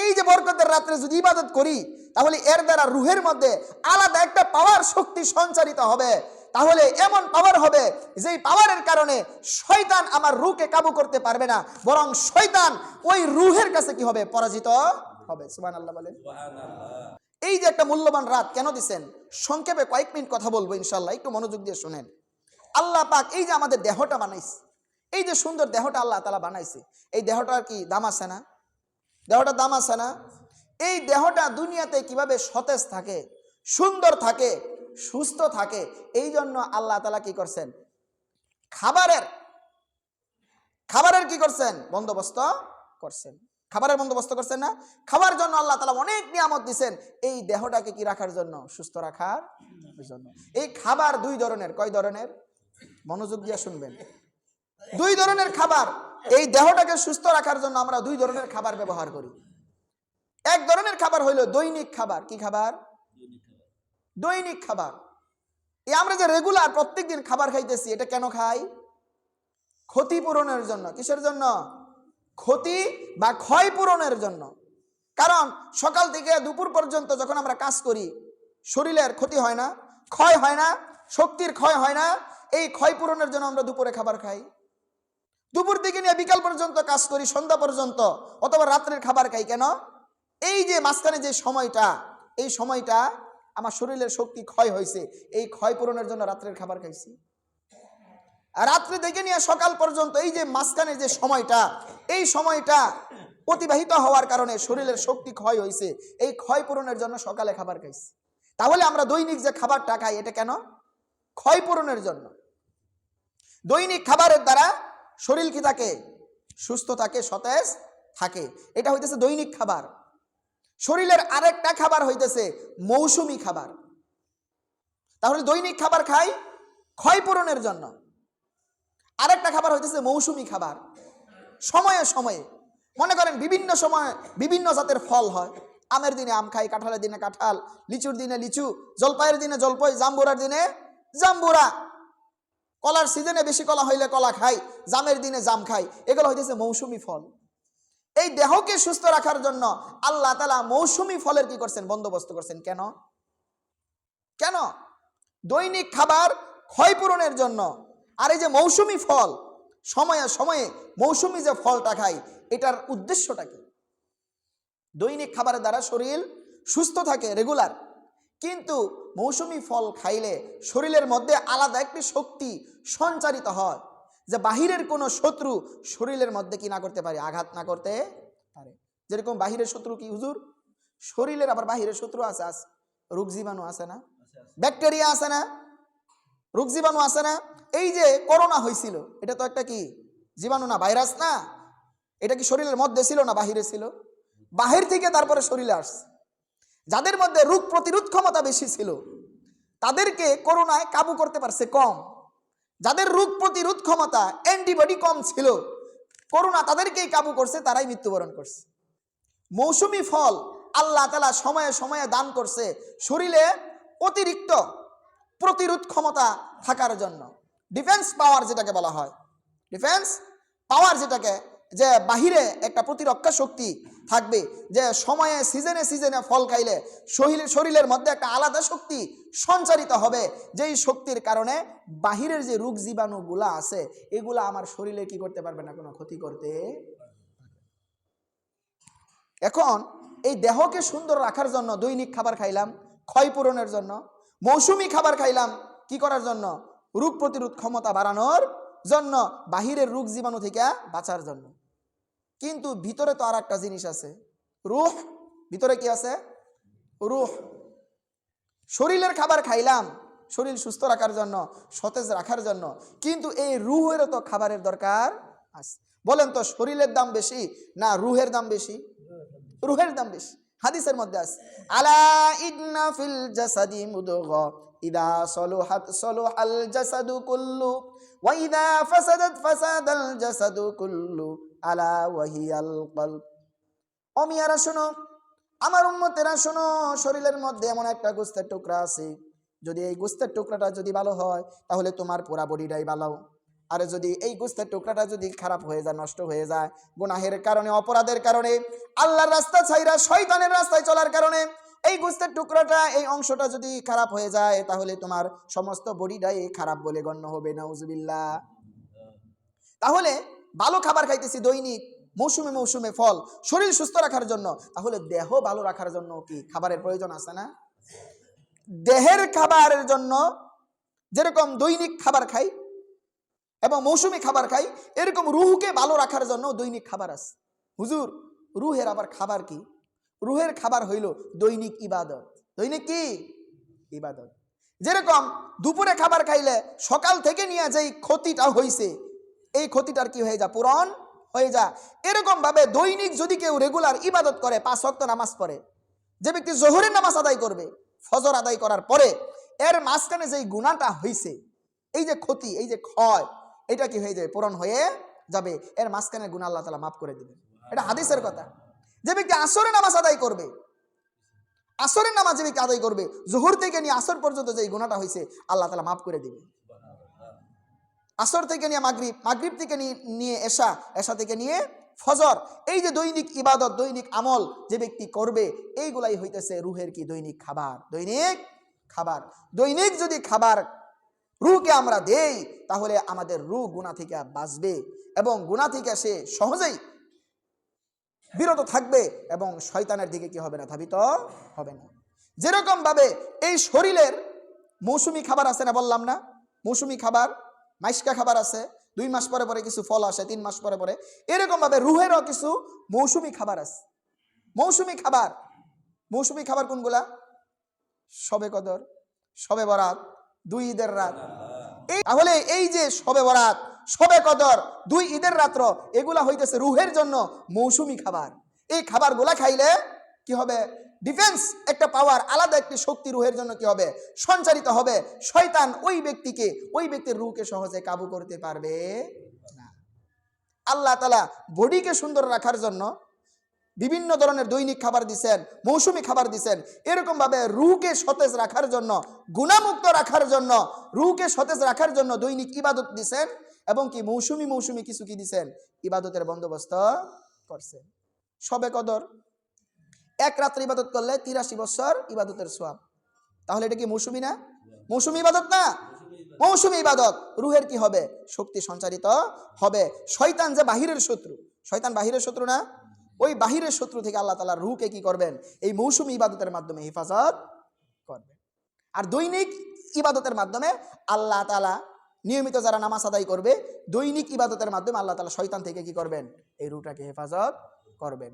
এই যে বরকতের রাত্রে যদি ইবাদত করি, তাহলে এর দ্বারা রুহের মধ্যে আলাদা একটা পাওয়ার শক্তি সঞ্চারিত হবে। তাহলে এমন পাওয়ার হবে যেই পাওয়ারের কারণে শয়তান আমার রুহকে কাবু করতে পারবে না, বরং শয়তান ওই রুহের কাছে কি হবে? পরাজিত হবে। সুবহানাল্লাহ বলেন। এই যে একটা মূল্যবান রাত কেন দিচ্ছেন, সংক্ষেপে কয়েক মিনিট কথা বলবো ইনশাল্লাহ, একটু মনোযোগ দিয়ে শুনেন। আল্লাহ পাক এই যে আমাদের দেহটা বানাইছে, এই যে সুন্দর দেহটা আল্লাহ তাআলা বানাইছে, এই দেহটার কি দাম আছে না? দেহটার দাম আছে না? এই দেহটা দুনিয়াতে কিভাবে সতেজ থাকে, সুন্দর থাকে, সুস্থ থাকে, এই জন্য আল্লাহ তাআলা কি করছেন? খাবারের কি করছেন? বন্দোবস্ত করছেন। খাবারের বন্দোবস্ত করছেন না? খাবার জন্য আল্লাহ তাআলা অনেক নিয়ামত দিয়েছেন, এই দেহটাকে কি রাখার জন্য? সুস্থ রাখার জন্য। এই খাবার দুই ধরনের। কয় ধরনের? মনোযোগ দিয়ে শুনবেন। দুই ধরনের খাবার। এই দেহটাকে সুস্থ রাখার জন্য আমরা দুই ধরনের খাবার ব্যবহার করি। এক ধরনের খাবার হইল দৈনিক খাবার। কি খাবার? দৈনিক খাবার। এই আমরা যে রেগুলার প্রত্যেকদিন খাবার খাইতেছি, এটা কেন খাই? ক্ষতিপূরণের জন্য। কিসের জন্য? ক্ষতি বা ক্ষয় পূরণের জন্য। কারণ সকাল থেকে দুপুর পর্যন্ত যখন আমরা কাজ করি, শরীরের ক্ষতি হয় না, ক্ষয় হয় না, শক্তির ক্ষয় হয় না। এই ক্ষয় পূরণের জন্য আমরা দুপুরে খাবার খাই। দুপুর থেকে নিয়ে বিকাল পর্যন্ত কাজ করি, সন্ধ্যা পর্যন্ত, অথবা রাত্রের খাবার খাই। কেন? এই যে মাঝখানে যে সময়টা, এই সময়টা আমার শরীরের শক্তি ক্ষয় হয়েছে, এই ক্ষয় পূরণের জন্য রাত্রের খাবার খাইছি। আর রাত্রে থেকে নিয়ে সকাল পর্যন্ত এই যে মাঝখানে যে সময়টা, এই সময়টা অতিবাহিত হওয়ার কারণে শরীরের শক্তি ক্ষয় হয়েছে, এই ক্ষয় পূরণের জন্য সকালে খাবার খাইছি। তাহলে আমরা দৈনিক যে খাবারটা খাই, এটা কেন? ক্ষয় পূরণের জন্য। দৈনিক খাবারের দ্বারা শরীর কি থাকে? সুস্থ থাকে, সতেজ থাকে। এটা হইতেছে দৈনিক খাবার। শরীরের আরেকটা খাবার হইতেছে মৌসুমী খাবার। তাহলে দৈনিক খাবার খাই ক্ষয় পূরণের জন্য, আরেকটা খাবার হইতেছে মৌসুমী খাবার। সময়ে সময়ে, মনে করেন বিভিন্ন সময় বিভিন্ন জাতের ফল হয়। আমের দিনে আম খাই, কাঁঠালের দিনে কাঁঠাল, লিচুর দিনে লিচু, জলপাইয়ের দিনে জলপাই, জাম্বুরার দিনে জাম্বুরা, কলার সিজনে বেশি কলা হইলে কলা খাই, জামের দিনে জাম খাই। এগুলো হইতেছে মৌসুমী ফল। এই দেহকে সুস্থ রাখার জন্য আল্লাহ তাআলা মৌসুমী ফলের কি করছেন? বন্দোবস্ত করছেন। কেন? কেন? দৈনিক খাবার ক্ষয় পূরণের জন্য। আর এই যে মৌসুমী ফল, সময়ে সময়ে মৌসুমী যে ফলটা খাই, এটার উদ্দেশ্যটা কি? দৈনিক খাবারের দ্বারা শরীর সুস্থ থাকে রেগুলার, কিন্তু মৌসুমী ফল খাইলে শরীরের মধ্যে আলাদা একটি শক্তি সঞ্চারিত হয়, যে বাহিরের কোনো শত্রু শরীরের মধ্যে কি না করতে পারে? আঘাত না করতে পারে। যেরকম বাহিরের শত্রু কি হুজুর? শরীরের আবার বাহিরের শত্রু আছে, রোগ জীবাণু আছে না, ব্যাকটেরিয়া আছে না, রোগ জীবাণু আছে না। এই যে করোনা হয়েছিল, এটা তো একটা কি জীবাণু না, ভাইরাস না? এটা কি শরীরের মধ্যে ছিল না বাহিরে ছিল? বাহির থেকে তারপরে শরীরে আসছে। যাদের মধ্যে রোগ প্রতিরোধ ক্ষমতা বেশি ছিল, তাদেরকে করোনায় কাবু করতে পারছে কম। যাদের রোগ প্রতিরোধ ক্ষমতা, অ্যান্টিবডি কম ছিল, করোনা তাদেরকেই কাবু করছে, তারাই মৃত্যুবরণ করছে। মৌসুমী ফল আল্লাহ তাআলা সময়ে সময়ে দান করছে শরীরে অতিরিক্ত প্রতিরোধ ক্ষমতা থাকার জন্য। ডিফেন্স পাওয়ার যেটাকে বলা হয়, ডিফেন্স পাওয়ার যেটাকে, যে বাহিরে একটা প্রতিরক্ষা শক্তি থাকবে, যে সময়ে সিজনে সিজনে ফল খাইলে শরীরের মধ্যে একটা আলাদা শক্তি সঞ্চারিত হবে, যেই শক্তির কারণে বাহিরের যে রোগ জীবাণুগুলা আছে, এগুলা আমার শরীরে কি করতে পারবে না? কোনো ক্ষতি করতে। এখন এই দেহকে সুন্দর রাখার জন্য দৈনিক খাবার খাইলাম ক্ষয় পূরণের জন্য, মৌসুমী খাবার খাইলাম কি করার জন্য? রোগ প্রতিরোধ ক্ষমতা বাড়ানোর জন্য, বাহিরের রোগ জীবাণু থেকে বাঁচার জন্য। কিন্তু ভিতরে তো আর একটা জিনিস আছে, রূহ। ভিতরে কি আছে? রূহ। শরীরের খাবার খাইলাম শরীর সুস্থ রাখার জন্য, সতেজ রাখার জন্য, কিন্তু এই রূহেরও তো খাবারের দরকার আছে। বলেন তো, শরীরের দাম বেশি না রূহের দাম বেশি? রূহের দাম বেশি। হাদিসের মধ্যে আছে, আলা ইন্না ফিল জাসাদি মুদগা ইদা সলুহাত সলুহাল জাসাদু কুল্লু ওয়া ইদা ফাসাদাত ফাসাদাল জাসাদু কুল্লু আলা ওয়াহিয়াল কলব। ও মিয়ারা শোনো, আমার উম্মতেরা শোনো, শরীরের মধ্যে এমন একটা গোস্তের টুকরা আছে, যদি এই গোস্তের টুকরাটা যদি ভালো হয়, তাহলে তোমার পুরা বডিটাই ভালো। আর যদি এই গোস্তের টুকরাটা যদি খারাপ হয়ে যায়, নষ্ট হয়ে যায়, গুনাহের কারণে, অপরাধের কারণে, আল্লাহর রাস্তা ছাইরা শয়তানের রাস্তায় চলার কারণে এই গোস্তের টুকরাটা, এই অংশটা যদি খারাপ হয়ে যায়, তাহলে তোমার সমস্ত বডিটাই খারাপ বলে গণ্য হবে। নাউজুবিল্লাহ। তাহলে ভালো খাবার খাইতেছি দৈনিক, মৌসুমে মৌসুমে ফল, শরীর সুস্থ রাখার জন্য, তাহলে দেহ ভালো রাখার জন্য কি খাবারের প্রয়োজন আছে না? দেহের খাবারের জন্য যেরকম দৈনিক খাবার খাই এবং মৌসুমী খাবার খাই, এরকম রুহকে ভালো রাখার জন্য দৈনিক খাবার আছে। হুজুর, রুহের আবার খাবার কি? রুহের খাবার হইল দৈনিক ইবাদত। দৈনিক কি? ইবাদত। যেরকম দুপুরে খাবার খাইলে সকাল থেকে নিয়ে যেই ক্ষতিটা হইছে, এই ক্ষতিটার কি হয়ে যা? পূরণ হয়ে যা। এরকম ভাবে দৈনিক যদি কেউ রেগুলার ইবাদত করে, 5 ওয়াক্ত নামাজ পড়ে, যে ব্যক্তি জোহরের নামাজ আদায় করবে, ফজর আদায় করার পরে এর মাঝখানে যেই গুনাহটা হইছে, এই যে ক্ষতি, এই যে ক্ষয়, এটা কি হয়ে যাবে? পূরণ হয়ে যাবে। এর মাঝখানে গুনাহ আল্লাহ তাআলা মাফ করে দিবেন। এটা হাদিসের কথা। যে ব্যক্তি আসরের নামাজ আদায় করবে, আসরের নামাজ যে ব্যক্তি আদায় করবে, জোহর থেকে নিয়ে আসর পর্যন্ত যে গুনাহটা হয়েছে, আল্লাহ তাআলা মাফ করে দিবে। আসর থেকে নিয়ে মাগরিব, মাগরিব থেকে নিয়ে এশা, এশা থেকে নিয়ে ফজর, এই যে দৈনিক ইবাদত, দৈনিক আমল যে ব্যক্তি করবে, এইগুলাই হইতেছে রুহের কি? দৈনিক খাবার। দৈনিক খাবার। দৈনিক যদি খাবার রুহকে আমরা দেই, তাহলে আমাদের রুহ গুনাহ থেকে বাঁচবে এবং গুনাহ থেকে সে সহজেই বিরত থাকবে এবং শয়তানের দিকে কি হবে না? ধাবিত হবে না। যেরকম ভাবে এই শরীরের মৌসুমী খাবার আছে না, বললাম না? মৌসুমী খাবার, মাইস্কা খাবার আছে, 2 মাস পরে পরে কিছু ফল আসে, 3 মাস পরে পরে। এরকম ভাবে রুহেরও কিছু মৌসুমী খাবার আছে। মৌসুমী খাবার, মৌসুমী খাবার কোনগুলা? শবে কদর, শবে বরাত, 2 ঈদের রাত। তাহলে এই যে শবে বরাত, শবে কদর, 2 ঈদের রাত্র, এগুলা হইতেছে রুহের জন্য মৌসুমী খাবার। এই খাবারগুলা খাইলে কি হবে? ডিফেন্স, একটা পাওয়ার, আলাদা একটি শক্তি রুহের জন্য কি হবে? সঞ্চারিত হবে। শয়তান ওই ব্যক্তিকে, ওই ব্যক্তির রুহকে সহজে কাবু করতে পারবে না। আল্লাহ তাআলা বডিকে সুন্দর রাখার জন্য বিভিন্ন ধরনের দৈনিক খাবার দিছেন, মৌসুমী খাবার দিছেন। এরকম ভাবে রুহকে সতেজ রাখার জন্য, গুনাহমুক্ত রাখার জন্য, রুহকে সতেজ রাখার জন্য দৈনিক ইবাদত দিছেন এবং কি মৌসুমী মৌসুমী কিছু কি দিছেন? ইবাদতের বন্দোবস্ত করছেন। শবে কদর, 1 রাত্রে ইবাদত করলে 83 বছর ইবাদতের সওয়াব। তাহলে এটা কি মৌসুমী না? মৌসুমী ইবাদত না? মৌসুমী ইবাদত। রুহের কি হবে? শক্তি সঞ্চারিত হবে। শয়তান যে বাহিরের শত্রু, শয়তান বাহিরের শত্রু না? ওই বাহিরের শত্রু থেকে আল্লাহ তাআলা রুহকে কি করবেন? এই মৌসুমী ইবাদতের মাধ্যমে হেফাজত করবেন। আর দৈনিক ইবাদতের মাধ্যমে আল্লাহ তাআলা, নিয়মিত যারা নামাজ আদায় করবে, দৈনিক ইবাদতের মাধ্যমে আল্লাহ তাআলা শয়তান থেকে কি করবেন? এই রুহটাকে হেফাজত করবেন।